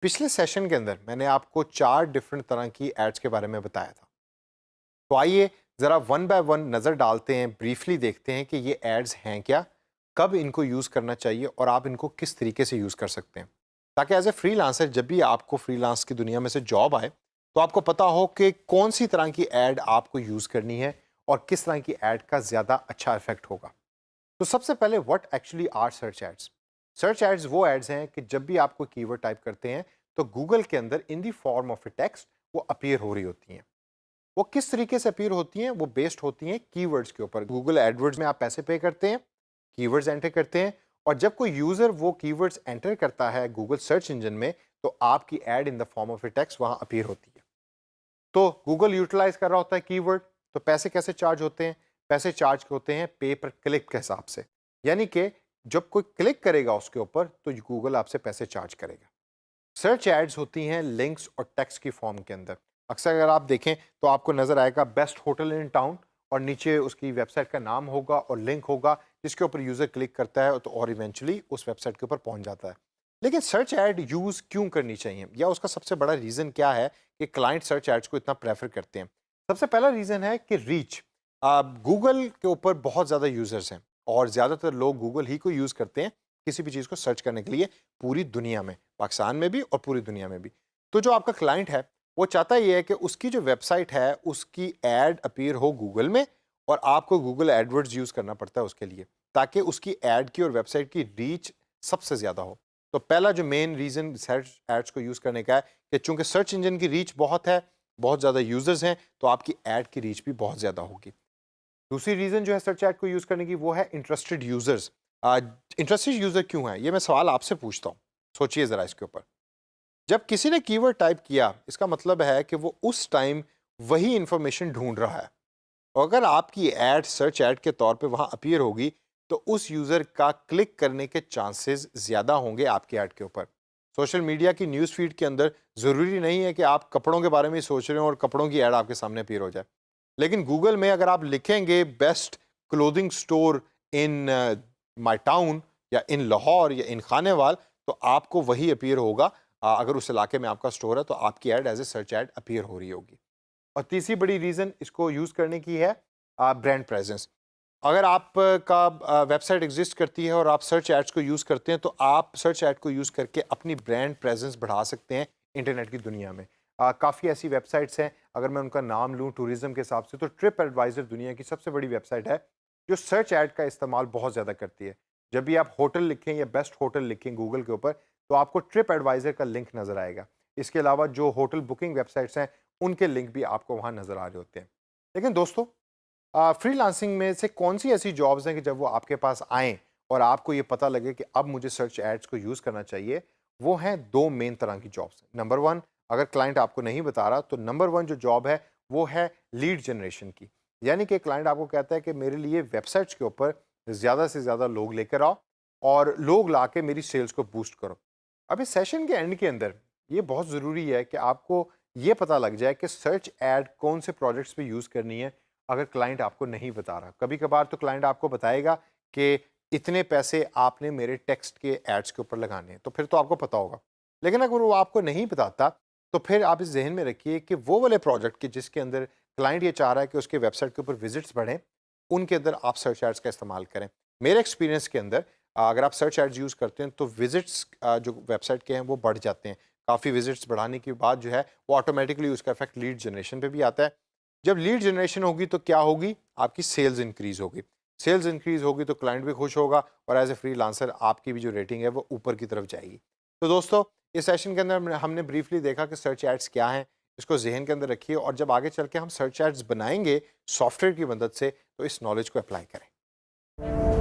पिछले सेशन के अंदर मैंने आपको 4 डिफरेंट तरह की एड्स के बारे में बताया था। तो आइए ज़रा वन बाय वन नज़र डालते हैं, ब्रीफली देखते हैं कि ये एड्स हैं क्या, कब इनको यूज़ करना चाहिए और आप इनको किस तरीके से यूज़ कर सकते हैं। ताकि एज़ ए फ्रीलांसर जब भी आपको फ्रीलांस की दुनिया में से जॉब आए, तो आपको पता हो कि कौन सी तरह की एड आपको यूज़ करनी है और किस तरह की एड का ज़्यादा अच्छा इफ़ेक्ट होगा। तो सबसे पहले what actually are search ads. Search ads वो एड्स हैं कि जब भी आप कोई कीवर्ड टाइप करते हैं तो गूगल के अंदर in the form of a text वो अपीयर हो रही होती हैं। वो किस तरीके से अपीयर होती हैं, वो बेस्ड होती हैं कीवर्ड्स के ऊपर। गूगल एडवर्ड्स में आप पैसे पे करते हैं, कीवर्ड्स एंटर करते हैं, और जब कोई यूजर वो कीवर्ड्स एंटर करता है गूगल सर्च इंजन में, तो आपकी ad in the form of a text वहां अपीयर होती है। तो गूगल यूटिलाइज कर रहा होता है कीवर्ड, तो पैसे कैसे चार्ज होते हैं? पैसे चार्ज होते हैं पे पर क्लिक के हिसाब से। यानी कि जब कोई क्लिक करेगा उसके ऊपर तो गूगल आपसे पैसे चार्ज करेगा। सर्च एड्स होती हैं लिंक्स और टेक्स्ट की फॉर्म के अंदर। अक्सर अगर आप देखें तो आपको नजर आएगा बेस्ट होटल इन टाउन, और नीचे उसकी वेबसाइट का नाम होगा और लिंक होगा जिसके ऊपर यूजर क्लिक करता है तो और इवेंचुअली उस वेबसाइट के ऊपर पहुंच जाता है। लेकिन सर्च एड यूज क्यों करनी चाहिए, या उसका सबसे बड़ा रीजन क्या है कि क्लाइंट सर्च एड्स को इतना प्रेफर करते हैं? सबसे पहला रीजन है कि रीच। गूगल के ऊपर बहुत ज़्यादा यूजर्स हैं और ज़्यादातर लोग गूगल ही को यूज़ करते हैं किसी भी चीज़ को सर्च करने के लिए, पूरी दुनिया में, पाकिस्तान में भी और पूरी दुनिया में भी। तो जो आपका क्लाइंट है वो चाहता ये है कि उसकी जो वेबसाइट है उसकी एड अपीयर हो गूगल में, और आपको गूगल एडवर्ड्स यूज़ करना पड़ता है उसके लिए, ताकि उसकी एड की और वेबसाइट की रीच सबसे ज़्यादा हो। तो पहला जो मेन रीज़न सर्च एड्स को यूज़ करने का है कि चूंकि सर्च इंजन की रीच बहुत है, बहुत ज़्यादा यूजर्स हैं, तो आपकी एड की रीच भी बहुत ज़्यादा होगी। दूसरी रीज़न जो है सर्च एड को यूज़ करने की वो है इंटरेस्टेड यूज़र्स। इंटरेस्टेड यूज़र क्यों है, ये मैं सवाल आपसे पूछता हूँ। सोचिए ज़रा इसके ऊपर। जब किसी ने कीवर्ड टाइप किया, इसका मतलब है कि वो उस टाइम वही इंफॉर्मेशन ढूंढ रहा है, और अगर आपकी एड सर्च एड के तौर पे वहाँ अपीयर होगी तो उस यूज़र का क्लिक करने के चांसेस ज़्यादा होंगे आपकी एड के ऊपर। सोशल मीडिया की न्यूज़ फीड के अंदर ज़रूरी नहीं है कि आप कपड़ों के बारे में ही सोच रहे हो और कपड़ों की एड आपके सामने अपीयर हो जाए। लेकिन गूगल में अगर आप लिखेंगे best clothing store in my town, या इन लाहौर, या इन खानेवाल, तो आपको वही अपीयर होगा। अगर उस इलाके में आपका स्टोर है तो आपकी ad as a search ad appear हो रही होगी। और तीसरी बड़ी रीज़न इसको यूज़ करने की है ब्रांड प्रेजेंस। अगर आप का वेबसाइट एग्जिस्ट करती है और आप सर्च एड्स को यूज़ करते हैं, तो आप सर्च एड को यूज़ करके अपनी ब्रांड प्रेजेंस बढ़ा सकते हैं इंटरनेट की दुनिया में। काफ़ी ऐसी वेबसाइट्स हैं, अगर मैं उनका नाम लूँ टूरिज़्म के हिसाब से, तो ट्रिप एडवाइज़र दुनिया की सबसे बड़ी वेबसाइट है जो सर्च एड का इस्तेमाल बहुत ज़्यादा करती है। जब भी आप होटल लिखें या बेस्ट होटल लिखें गूगल के ऊपर, तो आपको ट्रिप एडवाइज़र का लिंक नज़र आएगा। इसके अलावा जो होटल बुकिंग वेबसाइट्स हैं उनके लिंक भी आपको वहाँ नज़र आ रहे होते हैं। लेकिन दोस्तों, फ्रीलांसिंग में से कौन सी ऐसी जॉब्स हैं कि जब वो आपके पास आएँ और आपको ये पता लगे कि अब मुझे सर्च एड्स को यूज़ करना चाहिए, वो हैं 2 मेन तरह की जॉब्स। नंबर 1, अगर क्लाइंट आपको नहीं बता रहा, तो नंबर 1 जो जॉब है वो है लीड जनरेशन की। यानी कि क्लाइंट आपको कहता है कि मेरे लिए वेबसाइट्स के ऊपर ज़्यादा से ज़्यादा लोग लेकर आओ और लोग ला के मेरी सेल्स को बूस्ट करो। अब इस सेशन के एंड के अंदर ये बहुत ज़रूरी है कि आपको ये पता लग जाए कि सर्च एड कौन से प्रोजेक्ट्स पे यूज़ करनी है, अगर क्लाइंट आपको नहीं बता रहा। कभी-कभार तो क्लाइंट आपको बताएगा कि इतने पैसे आपने मेरे टेक्स्ट के एड्स के ऊपर लगाने हैं, तो फिर तो आपको पता होगा। लेकिन अगर वो आपको नहीं बताता, तो फिर आप इस ज़हन में रखिए कि वो वाले प्रोजेक्ट के जिसके अंदर क्लाइंट ये चाह रहा है कि उसके वेबसाइट के ऊपर विज़िट्स बढ़ें, उनके अंदर आप सर्च एड्स का इस्तेमाल करें। मेरे एक्सपीरियंस के अंदर अगर आप सर्च एड्स यूज़ करते हैं तो विज़िट्स जो वेबसाइट के हैं वो बढ़ जाते हैं। काफ़ी विज़िट्स बढ़ाने के बाद जो है वो ऑटोमेटिकली उसका इफ़ेक्ट लीड जनरेशन पे भी आता है। जब लीड जनरेशन होगी तो क्या होगी? आपकी सेल्स इंक्रीज़ होगी। सेल्स इंक्रीज़ होगी तो क्लाइंट भी खुश होगा, और एज़ ए फ्रीलांसर आपकी भी जो रेटिंग है वो ऊपर की तरफ जाएगी। तो दोस्तों, इस सेशन के अंदर हमने ब्रीफली देखा कि सर्च एड्स क्या हैं, इसको ज़हन के अंदर रखिए, और जब आगे चल के हम सर्च एड्स बनाएँगे सॉफ्टवेयर की मदद से, तो इस नॉलेज को अप्लाई करें।